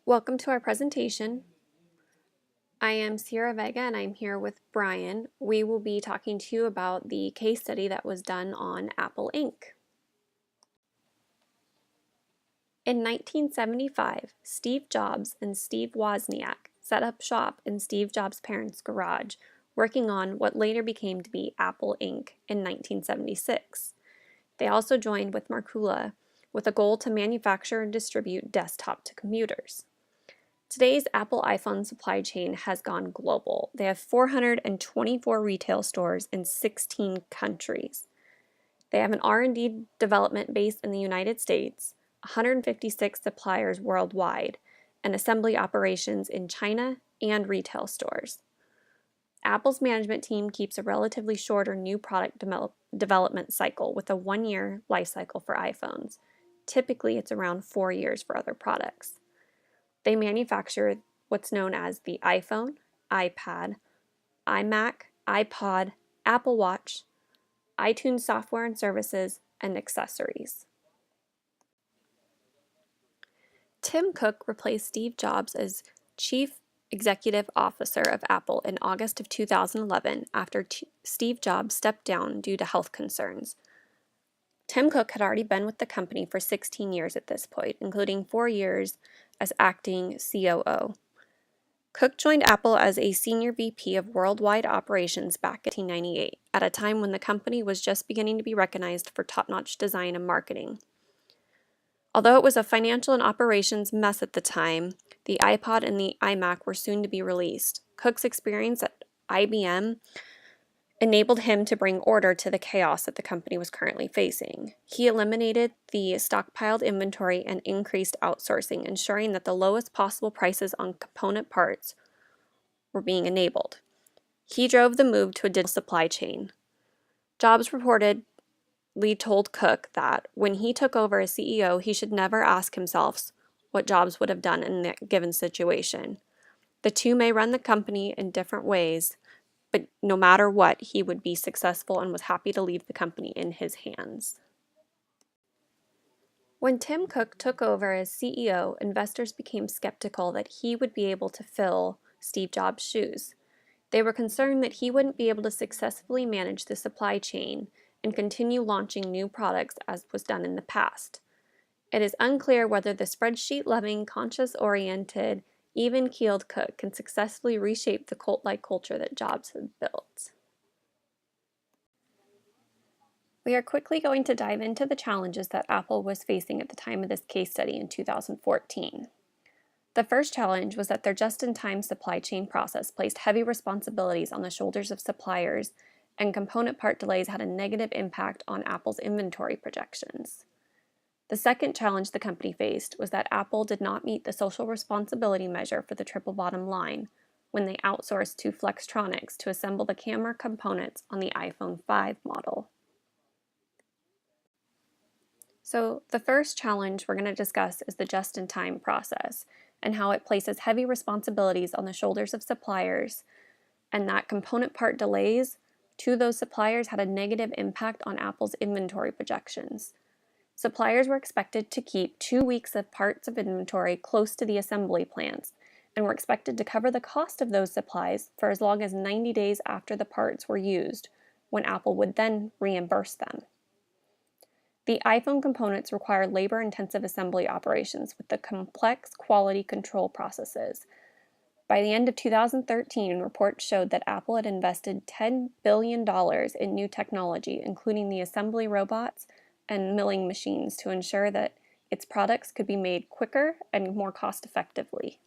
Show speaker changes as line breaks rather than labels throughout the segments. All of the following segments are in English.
Welcome to our presentation. I am Sierra Vega and I'm here with Brian. We will be talking to you about the case study that was done on Apple Inc. In 1975, Steve Jobs and Steve Wozniak set up shop in Steve Jobs' parents' garage, working on what later became to be Apple Inc. in 1976. They also joined with Markula with a goal to manufacture and distribute desktop to computers. Today's Apple iPhone supply chain has gone global. They have 424 retail stores in 16 countries. They have an R&D development base in the United States, 156 suppliers worldwide, and assembly operations in China and retail stores. Apple's management team keeps a relatively shorter new product development cycle with a 1-year life cycle for iPhones. Typically, it's around 4 years for other products. They manufacture what's known as the iPhone, iPad, iMac, iPod, Apple Watch, iTunes software and services, and accessories. Tim Cook replaced Steve Jobs as Chief Executive Officer of Apple in August of 2011 after Steve Jobs stepped down due to health concerns. Tim Cook had already been with the company for 16 years at this point, including 4 years as acting COO. Cook joined Apple as a senior VP of worldwide operations back in 1998, at a time when the company was just beginning to be recognized for top-notch design and marketing. Although it was a financial and operations mess at the time, the iPod and the iMac were soon to be released. Cook's experience at IBM enabled him to bring order to the chaos that the company was currently facing. He eliminated the stockpiled inventory and increased outsourcing, ensuring that the lowest possible prices on component parts were being enabled. He drove the move to a digital supply chain. Jobs reportedly told Cook that when he took over as CEO, he should never ask himself what Jobs would have done in that given situation. The two may run the company in different ways, but no matter what, he would be successful and was happy to leave the company in his hands. When Tim Cook took over as CEO, investors became skeptical that he would be able to fill Steve Jobs' shoes. They were concerned that he wouldn't be able to successfully manage the supply chain and continue launching new products as was done in the past. It is unclear whether the spreadsheet-loving, conscious-oriented, even-keeled Cook can successfully reshape the cult-like culture that Jobs had built. We are quickly going to dive into the challenges that Apple was facing at the time of this case study in 2014. The first challenge was that their just-in-time supply chain process placed heavy responsibilities on the shoulders of suppliers, and component part delays had a negative impact on Apple's inventory projections. The second challenge the company faced was that Apple did not meet the social responsibility measure for the triple bottom line when they outsourced to Flextronics to assemble the camera components on the iPhone 5 model. So the first challenge we're going to discuss is the just-in-time process and how it places heavy responsibilities on the shoulders of suppliers, and that component part delays to those suppliers had a negative impact on Apple's inventory projections. Suppliers were expected to keep 2 weeks of parts of inventory close to the assembly plants and were expected to cover the cost of those supplies for as long as 90 days after the parts were used, when Apple would then reimburse them. The iPhone components require labor-intensive assembly operations with the complex quality control processes. By the end of 2013, reports showed that Apple had invested $10 billion in new technology, including the assembly robots and milling machines, to ensure that its products could be made quicker and more cost-effectively.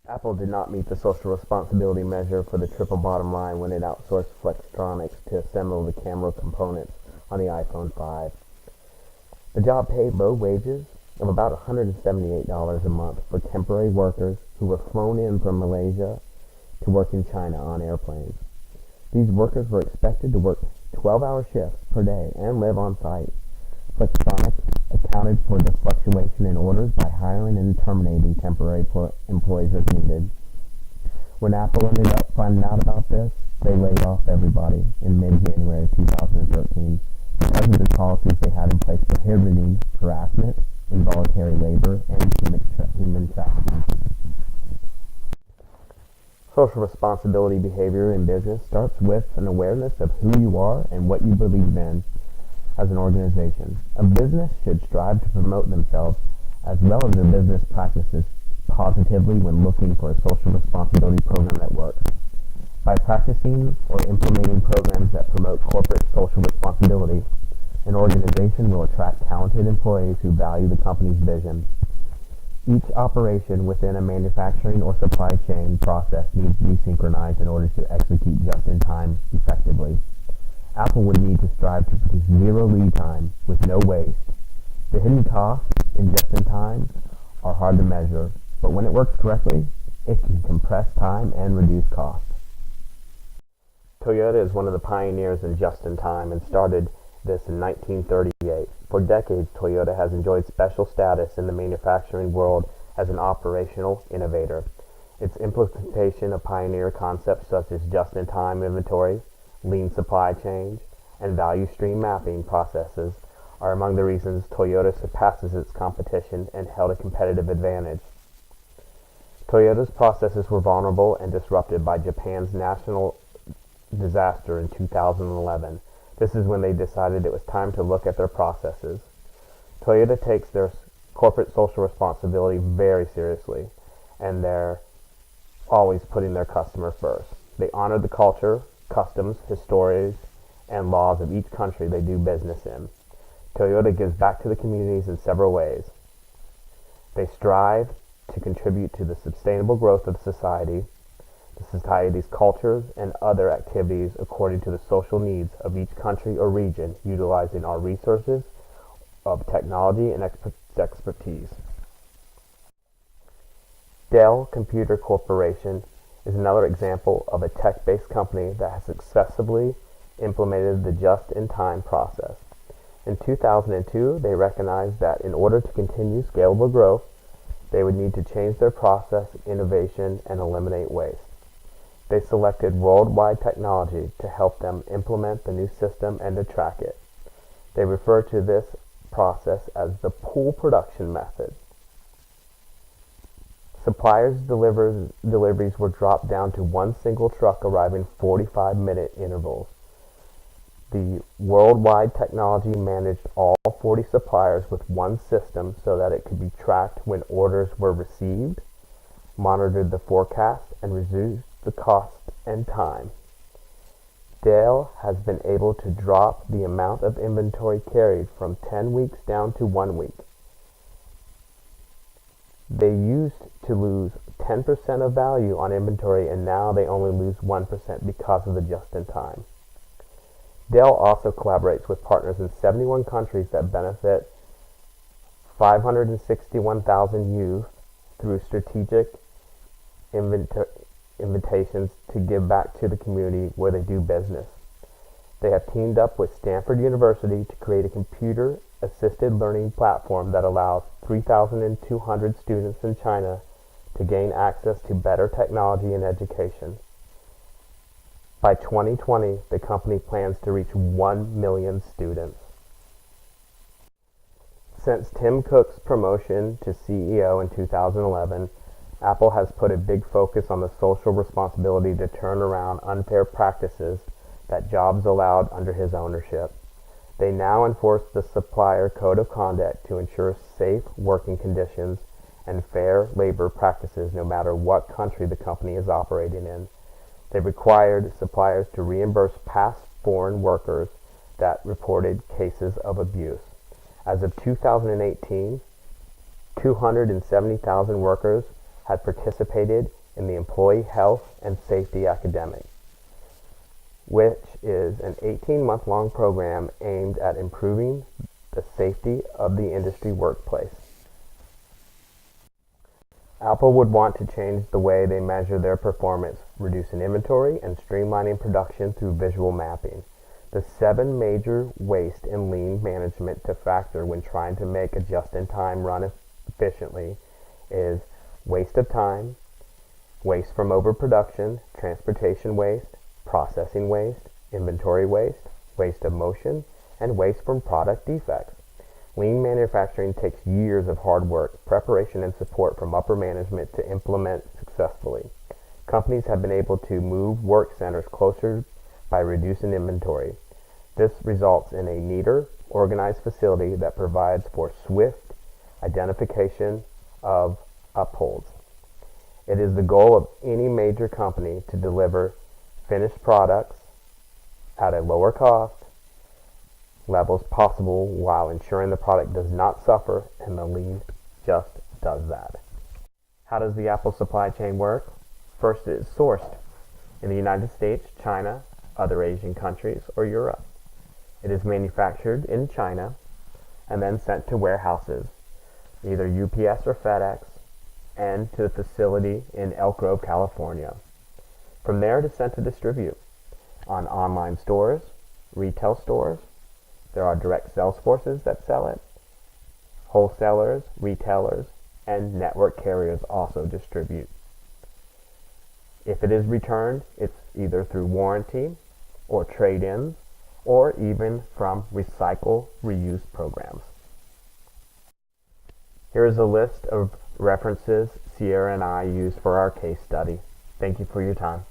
Apple did not meet the social responsibility measure for the triple bottom line when it outsourced Flextronics to assemble the camera components on the iPhone 5. The job paid low wages of about $178 a month for temporary workers who were flown in from Malaysia to work in China on airplanes. These workers were expected to work 12-hour shifts per day and live on site. Flextronics accounted for the fluctuation in orders by hiring and terminating temporary employees as needed. When Apple ended up finding out about this, they laid off everybody in mid-January of 2013 because of the policies they had in place prohibiting harassment, involuntary labor, and human trafficking. Social responsibility behavior in business starts with an awareness of who you are and what you believe in as an organization. A business should strive to promote themselves as well as their business practices positively when looking for a social responsibility program that works. By practicing or implementing programs that promote corporate social responsibility, an organization will attract talented employees who value the company's vision. Each operation within a manufacturing or supply chain process needs to be synchronized in order to execute just-in-time effectively. Apple would need to strive to produce zero lead time with no waste. The hidden costs in just-in-time are hard to measure, but when it works correctly, it can compress time and reduce costs. Toyota is one of the pioneers in just-in-time and started this in 1938. For decades, Toyota has enjoyed special status in the manufacturing world as an operational innovator. Its implementation of pioneer concepts such as just-in-time inventory, lean supply chains, and value stream mapping processes are among the reasons Toyota surpasses its competition and held a competitive advantage. Toyota's processes were vulnerable and disrupted by Japan's national disaster in 2011. This is when they decided it was time to look at their processes. Toyota takes their corporate social responsibility very seriously, and they're always putting their customer first. They honor the culture, customs, histories, and laws of each country they do business in. Toyota gives back to the communities in several ways. They strive to contribute to the sustainable growth of society, the society's cultures, and other activities according to the social needs of each country or region, utilizing our resources of technology and expertise. Dell Computer Corporation is another example of a tech-based company that has successfully implemented the just-in-time process. In 2002, they recognized that in order to continue scalable growth, they would need to change their process, innovation, and eliminate waste. They selected worldwide technology to help them implement the new system and to track it. They refer to this process as the pool production method. Suppliers' deliveries were dropped down to one single truck arriving 45-minute intervals. The worldwide technology managed all 40 suppliers with one system so that it could be tracked when orders were received, monitored the forecast, and reduced the cost and time. Dell has been able to drop the amount of inventory carried from 10 weeks down to 1 week. They used to lose 10% of value on inventory, and now they only lose 1% because of the just-in-time. Dell also collaborates with partners in 71 countries that benefit 561,000 youth through strategic invitations to give back to the community where they do business. They have teamed up with Stanford University to create a computer-assisted learning platform that allows 3,200 students in China to gain access to better technology and education. By 2020, the company plans to reach 1 million students. Since Tim Cook's promotion to CEO in 2011, Apple has put a big focus on the social responsibility to turn around unfair practices that Jobs allowed under his ownership. They now enforce the supplier code of conduct to ensure safe working conditions and fair labor practices no matter what country the company is operating in. They required suppliers to reimburse past foreign workers that reported cases of abuse. As of 2018, 270,000 workers had participated in the Employee Health and Safety Academic, which is an 18-month-long program aimed at improving the safety of the industry workplace. Apple would want to change the way they measure their performance, reducing inventory and streamlining production through visual mapping. The 7 major waste and lean management to factor when trying to make a just-in-time run efficiently is waste of time, waste from overproduction, transportation waste, processing waste, inventory waste, waste of motion, and waste from product defects. Lean manufacturing takes years of hard work, preparation, and support from upper management to implement successfully. Companies have been able to move work centers closer by reducing inventory. This results in a neater, organized facility that provides for swift identification of upholds. It is the goal of any major company to deliver finished products at a lower cost levels possible while ensuring the product does not suffer, and the lean just does that. How does the Apple supply chain work? First, it is sourced in the United States, China, other Asian countries, or Europe. It is manufactured in China and then sent to warehouses, either UPS or FedEx, and to the facility in Elk Grove, California. From there, it is sent to distribute on online stores, retail stores. There are direct sales forces that sell it. Wholesalers, retailers, and network carriers also distribute. If it is returned, it's either through warranty or trade-ins, or even from recycle reuse programs. Here is a list of references Sierra and I used for our case study. Thank you for your time.